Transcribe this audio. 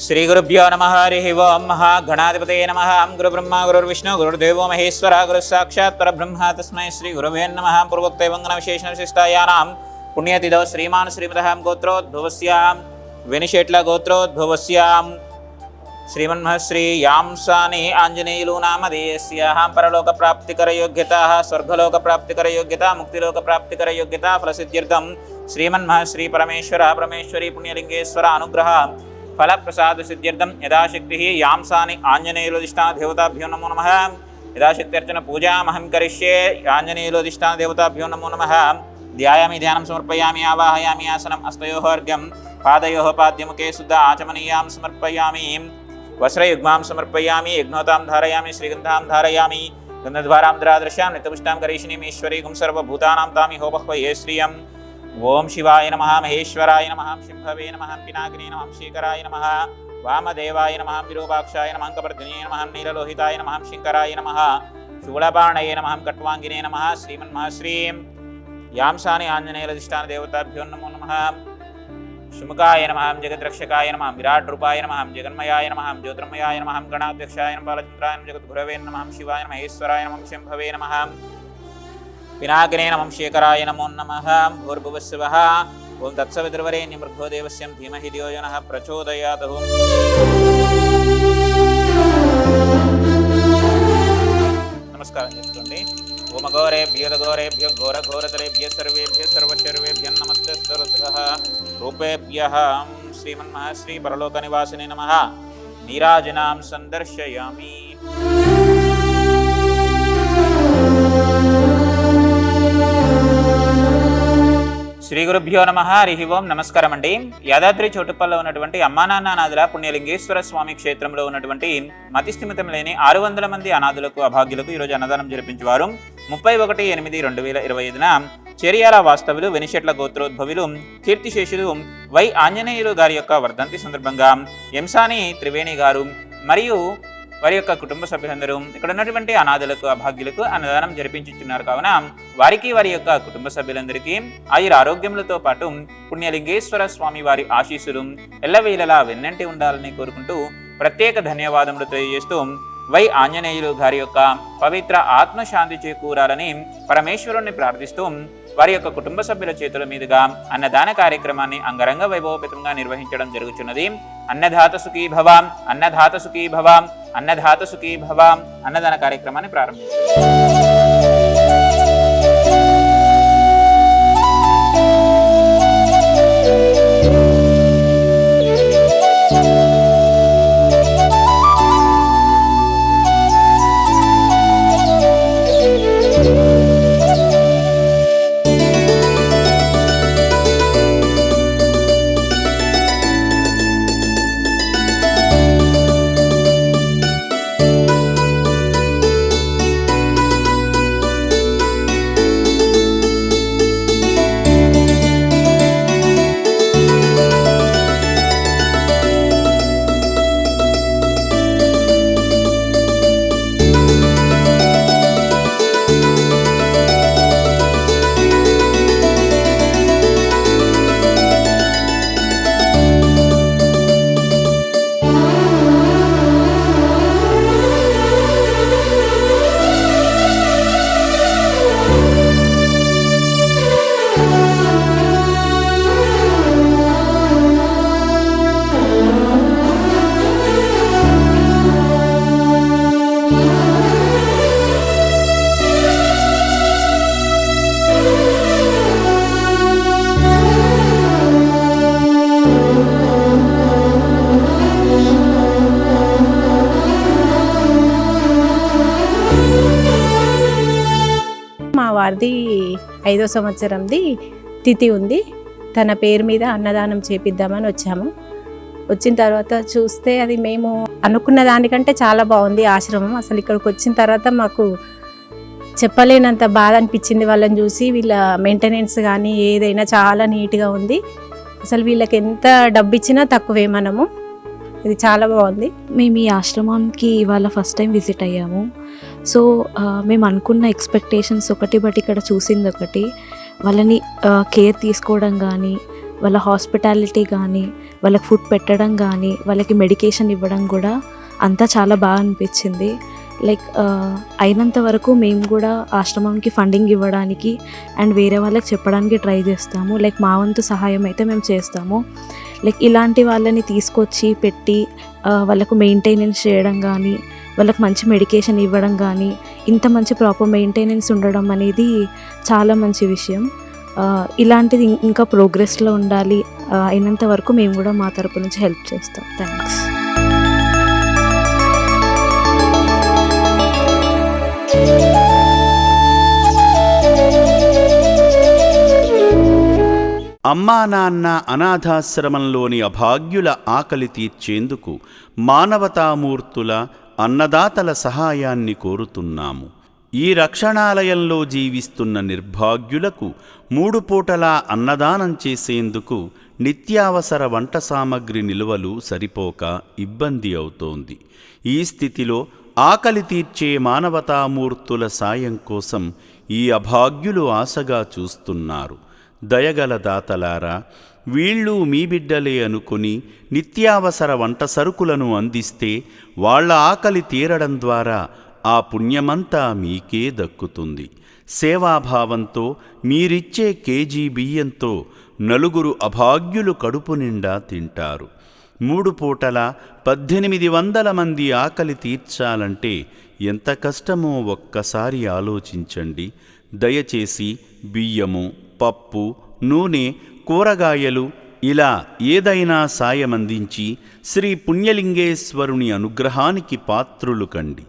श्रीगुरुभ्यो नमः हरिः ओं महागणाधिपतये नमः गुरुब्रह्मा गुरुर्विष्णु गुरुर्देवो महेश्वरः गुरुस्साक्षात् परब्रह्म तस्मै श्रीगुरवे नमः। पूर्वोक्तैवङ्गनविशेषणविशिष्टायानां पुण्यतिथौ श्रीमान् श्रीमतः गोत्रोद्भवस्यां वेनिशेट्ल गोत्रोद्भवस्यां श्रीमन्महश्री यांसानि आञ्जनेयुलु नामधेयस्याः परलोकप्राप्तिकरयोग्यताः स्वर्गलोकप्राप्तिकरयोग्यता मुक्तिलोकप्राप्तिकरयोग्यता फलसिद्ध्यर्थं श्रीमन्महश्री परमेश्वरः परमेश्वरी पुण्यलिङ्गेश्वर अनुग्रह फलप्रसाद सिद्ध्यर्थं यथाशक्तिः यांसानि आञ्जनेयुलधिष्ठानदेवताभ्यो नमो नमः। यथाशक्त्यर्चन पूजामहं करिष्ये आञ्जनेयुलधिष्ठानदेवताभ्यो नमो नमः। ध्यायामि ध्यानं समर्पयामि आवाहयामि आसनम् हस्तयोः अर्घ्यं पादयोः पाद्यमुखे शुद्ध आचमनीयां समर्पयामि वस्त्रयुग्मां समर्पयामि यज्ञोतां धारयामि श्रीगन्धां धारयामि गन्धद्वारां द्रादृश्यां नित्यपुष्टां करीशिनीम् ईश्वरीं सर्वभूतानां तामि होमह्वये श्रियम्। ओम शिवाय नमः महेश्वराय नमः शिंभवे नमः पिनाकिने नमः शेखराय नमः वामदेवाय नमः विरूपाक्षाय नमः कपर्दिने नमः नीललोहिताय नमः शंकराय नमः शूलपाणये नमः कट्वांगिने नमः श्रीमन्महश्रीं यांसानि आञ्जनेयुलधिष्ठानदेवताभ्यो नमो नमः। शुमुखाय नमः जगद्रक्षकाय नमः विराट रूपाय नमः जगन्मयाय नमः ज्योतिर्मयाय नमः गणाध्यक्षाय नमः बालचन्द्राय नमः जगद्गुरवे नमः शिवाय नमः महेश्वराय नमः शंभवे नमः पिनाकिने नमः शेखराय नमो नमः। भूर्भुवस्सुवः ओं तत्सवितुर्वरेण्यं भर्गो देवस्य धीमहि धियो यो नः प्रचोदयात्। नमस्कार చేసుకోండి। ఓం ఘోరేభ్యో ఘోరఘోరతరేభ్యः सर्वेभ्यः सर्वशर्वेभ्यः नमस्तेस्तुभ्यः रूपेभ्यः श्रीमन्महश्री परलोकनिवासिने नमः। नीराजनां संदर्शयामि। శ్రీ గురుభ్యో నమః హరిః ఓం నమస్కారం అండి। యాదాద్రి చోటుపల్లో ఉన్నటువంటి అమ్మానాన్ననాథుల పుణ్యలింగేశ్వర స్వామి క్షేత్రంలో ఉన్నటువంటి మతిస్థిమితం లేని 600 మంది అనాథులకు అభాగ్యులకు ఈరోజు అన్నదానం జరిపించేవారు 31/8/2025న చెరియాల వాస్తవులు వెనిషెట్ల గోత్రోద్భవులు కీర్తిశేషులు వై ఆంజనేయులు గారి యొక్క వర్ధంతి సందర్భంగా ఎంసాని త్రివేణి గారు మరియు వారి యొక్క కుటుంబ సభ్యులందరూ ఇక్కడ ఉన్నటువంటి అనాథులకు అభాగ్యులకు అన్నదానం జరిపించుచున్నారు కావున వారికి వారి యొక్క కుటుంబ సభ్యులందరికీ ఆయుర ఆరోగ్యములతో పాటు పుణ్యలింగేశ్వర స్వామి వారి ఆశీస్సులు ఎల్లవేళలా వెన్నంటి ఉండాలని కోరుకుంటూ ప్రత్యేక ధన్యవాదములు తెలియజేస్తూ వై ఆంజనేయులు గారి యొక్క పవిత్ర ఆత్మశాంతి చేకూరాలని పరమేశ్వరుణ్ణి ప్రార్థిస్తూ వారి యొక్క కుటుంబ సభ్యుల చేతుల మీదుగా అన్నదాన కార్యక్రమాన్ని అంగరంగ వైభవపేతంగా నిర్వహించడం జరుగుతున్నది। అన్నదాత సుఖీ భవ అన్నదాత సుఖీ భవ అన్నదాత సుఖీ భవ అన్నదాన కార్యక్రమాన్ని ప్రారంభించారు। వారిది 5వ సంవత్సరంది తిథి ఉంది। తన పేరు మీద అన్నదానం చేపిద్దామని వచ్చాము। వచ్చిన తర్వాత చూస్తే అది మేము అనుకున్న దానికంటే చాలా బాగుంది ఆశ్రమం। అసలు ఇక్కడికి వచ్చిన తర్వాత మాకు చెప్పలేనంత బాధ అనిపించింది వాళ్ళని చూసి। వీళ్ళ మెయింటెనెన్స్ కానీ ఏదైనా చాలా నీట్గా ఉంది। అసలు వీళ్ళకి ఎంత డబ్బు ఇచ్చినా తక్కువే మనము। ఇది చాలా బాగుంది। మేము ఈ ఆశ్రమానికి ఇవాళ ఫస్ట్ టైం విజిట్ అయ్యాము। సో మేము అనుకున్న ఎక్స్పెక్టేషన్స్ ఒకటి, బట్ ఇక్కడ చూసింది ఒకటి। వాళ్ళని కేర్ తీసుకోవడం కానీ వాళ్ళ హాస్పిటాలిటీ కానీ, వాళ్ళకి ఫుడ్ పెట్టడం కానీ, వాళ్ళకి మెడికేషన్ ఇవ్వడం కూడా అంతా చాలా బాగా అనిపించింది. లైక్ అయినంత వరకు మేము కూడా ఆశ్రమంకి ఫండింగ్ ఇవ్వడానికి అండ్ వేరే వాళ్ళకి చెప్పడానికి ట్రై చేస్తాము. లైక్ మా వంతు సహాయం అయితే మేము చేస్తాము. లైక్ ఇలాంటి వాళ్ళని తీసుకొచ్చి పెట్టి వాళ్ళకు మెయింటెనెన్స్ చేయడం కానీ, వాళ్ళకి మంచి మెడికేషన్ ఇవ్వడం కానీ, ఇంత మంచి ప్రాపర్ మెయింటెనెన్స్ ఉండడం అనేది చాలా మంచి విషయం. ఇలాంటిది ఇంకా ప్రోగ్రెస్లో ఉండాలి. అయినంత వరకు మేము కూడా మా తరపు నుంచి హెల్ప్ చేస్తాం. థ్యాంక్స్. అమ్మా నాన్న అనాథాశ్రమంలోని అభాగ్యుల ఆకలి తీర్చేందుకు మానవతామూర్తుల అన్నదాతల సహాయాన్ని కోరుతున్నాము. ఈ రక్షణాలయంలో జీవిస్తున్న నిర్భాగ్యులకు 3 పూటలా అన్నదానం చేసేందుకు నిత్యావసర వంట సామగ్రి నిల్వలు సరిపోక ఇబ్బంది అవుతోంది. ఈ స్థితిలో ఆకలి తీర్చే మానవతామూర్తుల సాయం కోసం ఈ అభాగ్యులు ఆశగా చూస్తున్నారు. దయగల దాతలారా, వీళ్ళు మీ బిడ్డలే అనుకుని నిత్యావసర వంట సరుకులను అందిస్తే వాళ్ళ ఆకలి తీరడం ద్వారా ఆ పుణ్యమంతా మీకే దక్కుతుంది. సేవాభావంతో మీరిచ్చే కేజీ బియ్యంతో 4 అభాగ్యులు కడుపు నిండా తింటారు. 3 పూటల 1800 మంది ఆకలి తీర్చాలంటే ఎంత కష్టమో ఒక్కసారి ఆలోచించండి. దయచేసి బియ్యము, పప్పు, నూనె, కూరగాయలు ఇలా ఏదైనా సాయమందించి శ్రీ పుణ్యలింగేశ్వరుని అనుగ్రహానికి పాత్రులు కండి.